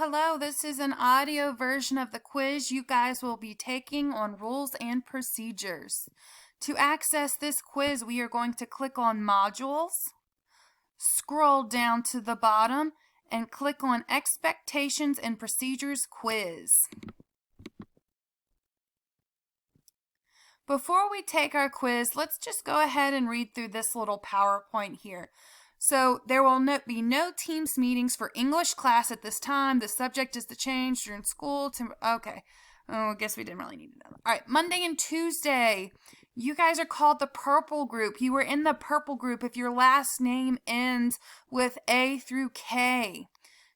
hello. This is an audio version of the quiz you guys will be taking on rules and procedures. To access this quiz, we are going to click on Modules, scroll down to the bottom, and click on Expectations and Procedures Quiz. Before we take our quiz, let's just go ahead and read through this little PowerPoint here. So there will be no Teams meetings for English class at this time. The subject is to change during school. Okay. Oh, I guess we didn't really need to know that. All right. Monday and Tuesday, you guys are called the purple group. You were in the purple group if your last name ends with A through K.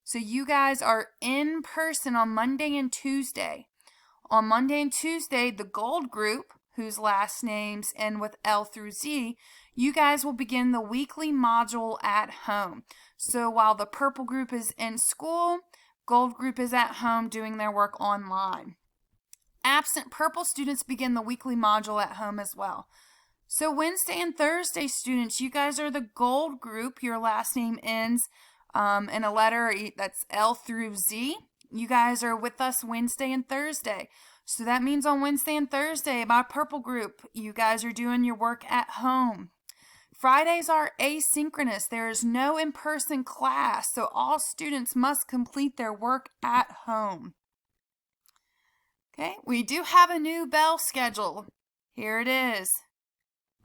So you guys are in person on Monday and Tuesday. On Monday and Tuesday, the gold group, whose last names end with L through Z, you guys will begin the weekly module at home. So while the purple group is in school, gold group is at home doing their work online. Absent purple students begin the weekly module at home as well. So Wednesday and Thursday students, you guys are the gold group. Your last name ends in a letter that's L through Z. You guys are with us Wednesday and Thursday. So that means on Wednesday and Thursday, my purple group, you guys are doing your work at home. Fridays are asynchronous. There is no in-person class, so all students must complete their work at home. Okay, we do have a new bell schedule. Here it is.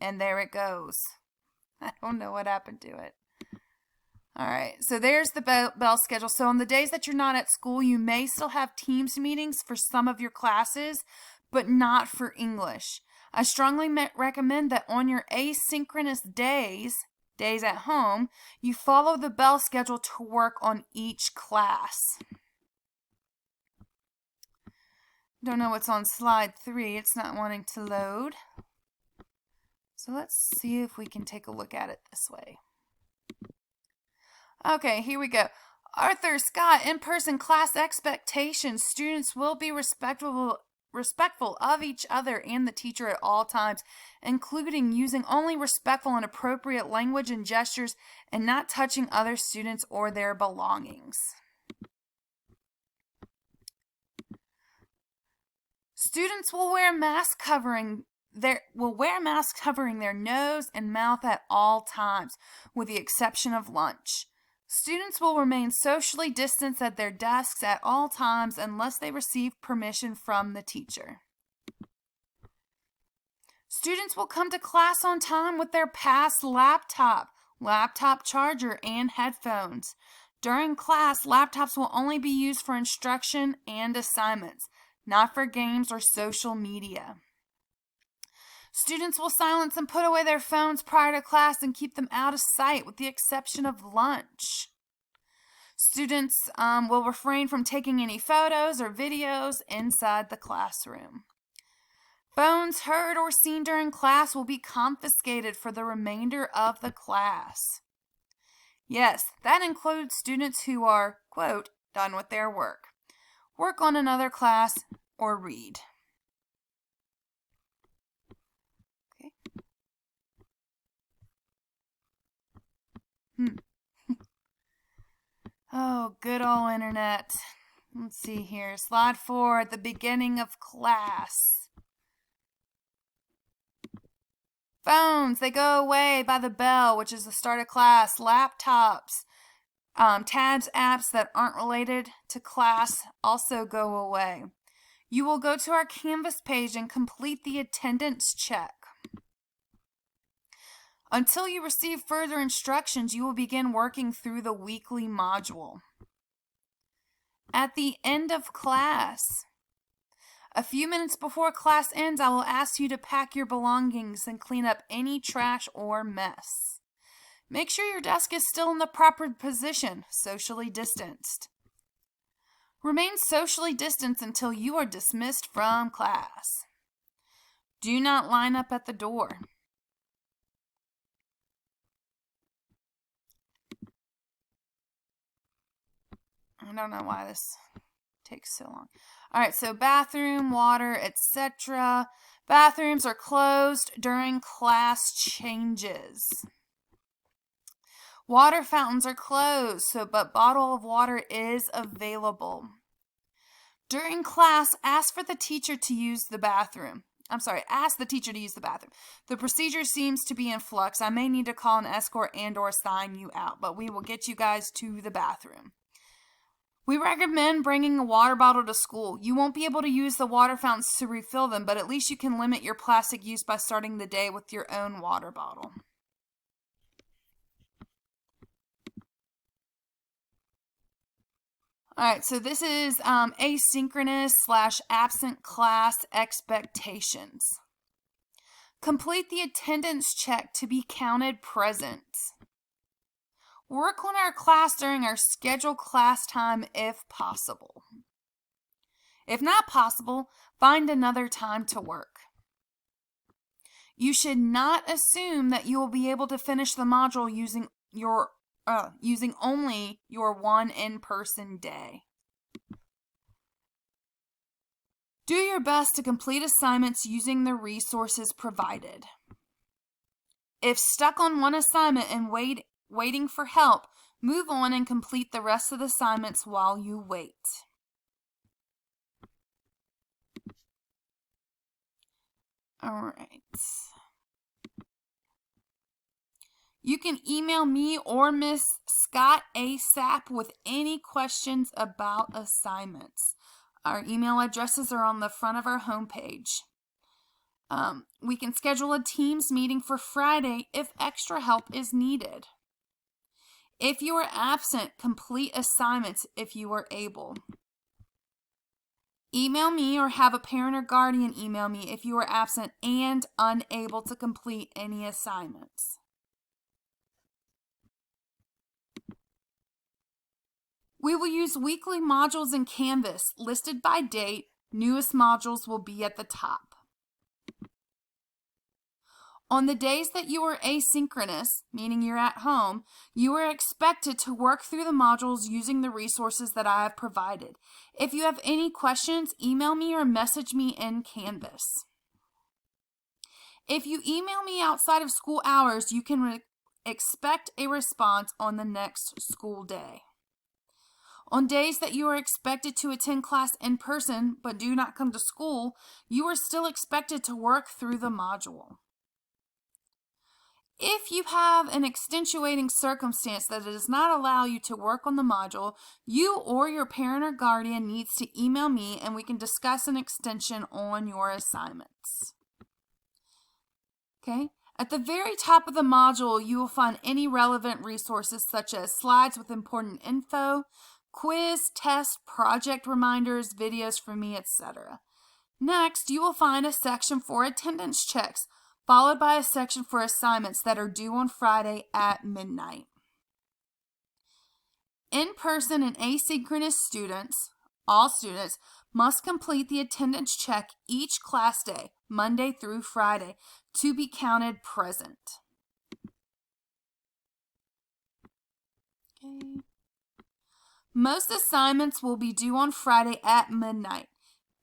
And there it goes. I don't know what happened to it. All right, so there's the bell schedule. So on the days that you're not at school, you may still have Teams meetings for some of your classes, but not for English. I strongly recommend that on your asynchronous days at home, you follow the bell schedule to work on each class. Don't know what's on slide 3. It's not wanting to load. So let's see if we can take a look at it this way. Okay, here we go. Arthur Scott, in-person class expectations. Students will be respectful of each other and the teacher at all times, including using only respectful and appropriate language and gestures and not touching other students or their belongings. Students will wear masks covering their nose and mouth at all times, with the exception of lunch. Students will remain socially distanced at their desks at all times unless they receive permission from the teacher. Students will come to class on time with their pass laptop charger, and headphones. During class, laptops will only be used for instruction and assignments, not for games or social media. Students will silence and put away their phones prior to class and keep them out of sight with the exception of lunch. Students will refrain from taking any photos or videos inside the classroom. Phones heard or seen during class will be confiscated for the remainder of the class. Yes, that includes students who are, quote, done with their work on another class, or read. Oh, good old internet. Let's see here. Slide 4 at the beginning of class. Phones, they go away by the bell, which is the start of class. Laptops, tabs, apps that aren't related to class also go away. You will go to our Canvas page and complete the attendance check. Until you receive further instructions, you will begin working through the weekly module. At the end of class, a few minutes before class ends, I will ask you to pack your belongings and clean up any trash or mess. Make sure your desk is still in the proper position, socially distanced. Remain socially distanced until you are dismissed from class. Do not line up at the door. I don't know why this takes so long. All right, so bathroom, water, etc. Bathrooms are closed during class changes. Water fountains are closed, but bottle of water is available. During class, ask the teacher to use the bathroom. The procedure seems to be in flux. I may need to call an escort and/or sign you out, but we will get you guys to the bathroom. We recommend bringing a water bottle to school. You won't be able to use the water fountains to refill them, but at least you can limit your plastic use by starting the day with your own water bottle. All right, so this is asynchronous/absent class expectations. Complete the attendance check to be counted present. Work on our class during our scheduled class time if possible. If not possible, find another time to work. You should not assume that you will be able to finish the module using only your one in-person day. Do your best to complete assignments using the resources provided. If stuck on one assignment and waiting for help, move on and complete the rest of the assignments while you wait. All right. You can email me or Miss Scott ASAP with any questions about assignments. Our email addresses are on the front of our homepage. We can schedule a Teams meeting for Friday if extra help is needed. If you are absent, complete assignments if you are able. Email me or have a parent or guardian email me if you are absent and unable to complete any assignments. We will use weekly modules in Canvas, listed by date. Newest modules will be at the top. On the days that you are asynchronous, meaning you're at home, you are expected to work through the modules using the resources that I have provided. If you have any questions, email me or message me in Canvas. If you email me outside of school hours, you can expect a response on the next school day. On days that you are expected to attend class in person but do not come to school, you are still expected to work through the module. If you have an extenuating circumstance that does not allow you to work on the module, you or your parent or guardian needs to email me and we can discuss an extension on your assignments. Okay? At the very top of the module, you will find any relevant resources such as slides with important info, quiz, test, project reminders, videos from me, etc. Next, you will find a section for attendance checks, followed by a section for assignments that are due on Friday at midnight. In-person and asynchronous students, all students, must complete the attendance check each class day, Monday through Friday, to be counted present. Okay. Most assignments will be due on Friday at midnight.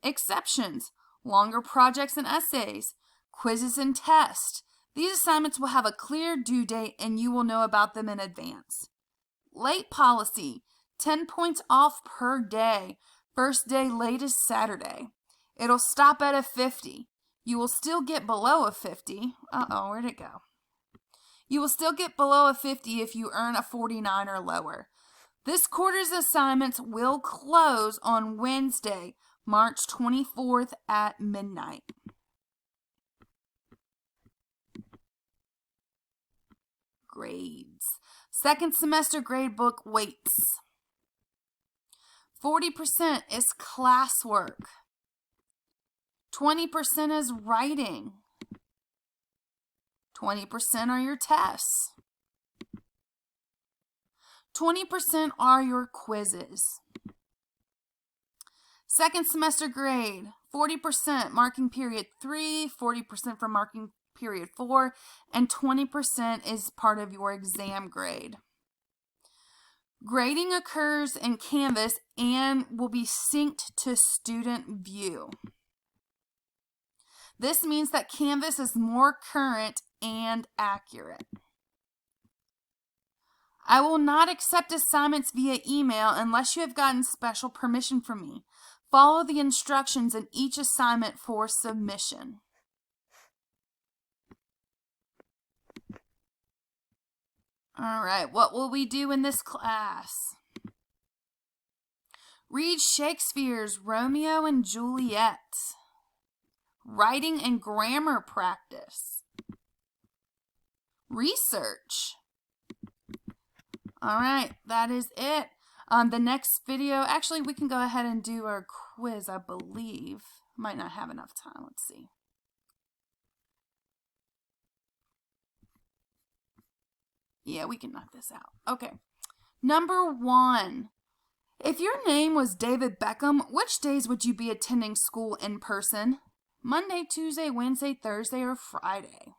Exceptions: longer projects and essays, quizzes and tests. These assignments will have a clear due date and you will know about them in advance. Late policy: 10 points off per day. First day late is Saturday. It'll stop at a 50. You will still get below a 50. Where'd it go? You will still get below a 50 if you earn a 49 or lower. This quarter's assignments will close on Wednesday, March 24th at midnight. Grades. Second semester grade book weights. 40% is classwork. 20% is writing. 20% are your tests. 20% are your quizzes. Second semester grade, 40% marking period 3, 40% for marking period 4, and 20% is part of your exam grade. Grading occurs in Canvas and will be synced to Student View. This means that Canvas is more current and accurate. I will not accept assignments via email unless you have gotten special permission from me. Follow the instructions in each assignment for submission. All right, what will we do in this class? Read Shakespeare's Romeo and Juliet. Writing and grammar practice. Research. All right, that is it. The next video, actually, we can go ahead and do our quiz, I believe. Might not have enough time. Let's see. Yeah, we can knock this out. Okay. Number 1. If your name was David Beckham, which days would you be attending school in person? Monday, Tuesday, Wednesday, Thursday, or Friday?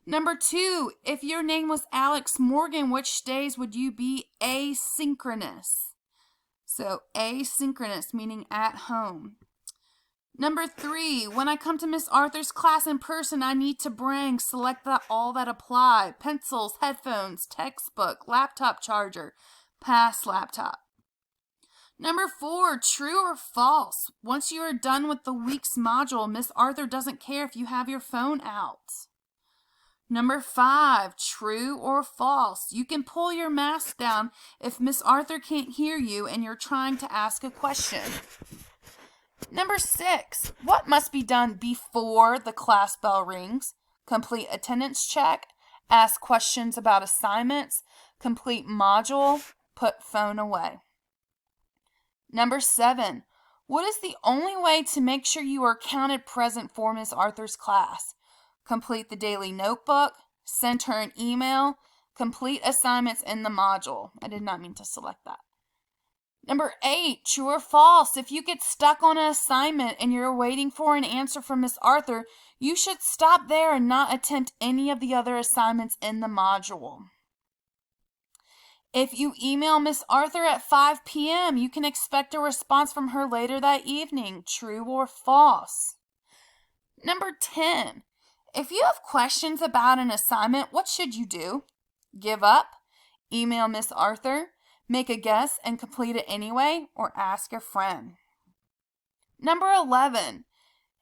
Number 2, if your name was Alex Morgan, which days would you be asynchronous? So asynchronous, meaning at home. Number 3, when I come to Miss Arthur's class in person, I need to bring, select all that apply, pencils, headphones, textbook, laptop charger, pass laptop. Number 4, true or false? Once you are done with the week's module, Miss Arthur doesn't care if you have your phone out. Number 5, true or false? You can pull your mask down if Miss Arthur can't hear you and you're trying to ask a question. Number 6, what must be done before the class bell rings? Complete attendance check, ask questions about assignments, complete module, put phone away. Number 7, what is the only way to make sure you are counted present for Miss Arthur's class? Complete the daily notebook, send her an email, complete assignments in the module. I did not mean to select that. Number 8, true or false? If you get stuck on an assignment and you're waiting for an answer from Miss Arthur, you should stop there and not attempt any of the other assignments in the module. If you email Miss Arthur at 5 p.m., you can expect a response from her later that evening. True or false? Number 10, if you have questions about an assignment, what should you do? Give up, email Miss Arthur, make a guess and complete it anyway, or ask a friend. Number 11,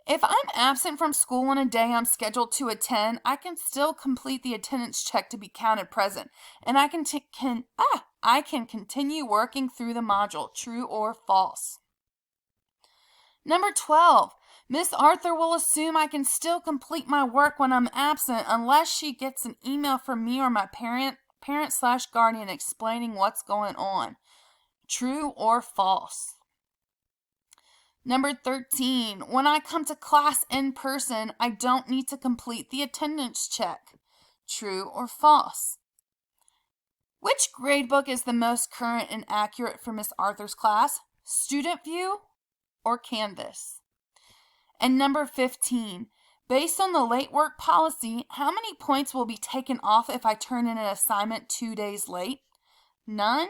if I'm absent from school on a day I'm scheduled to attend, I can still complete the attendance check to be counted present, and I can continue working through the module. True or false? Number 12, Miss Arthur will assume I can still complete my work when I'm absent unless she gets an email from me or my parent/guardian explaining what's going on. True or false? Number 13, when I come to class in person, I don't need to complete the attendance check. True or false? Which gradebook is the most current and accurate for Miss Arthur's class? Student View or Canvas? And number 15, based on the late work policy, how many points will be taken off if I turn in an assignment 2 days late? None,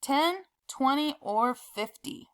10, 20, or 50?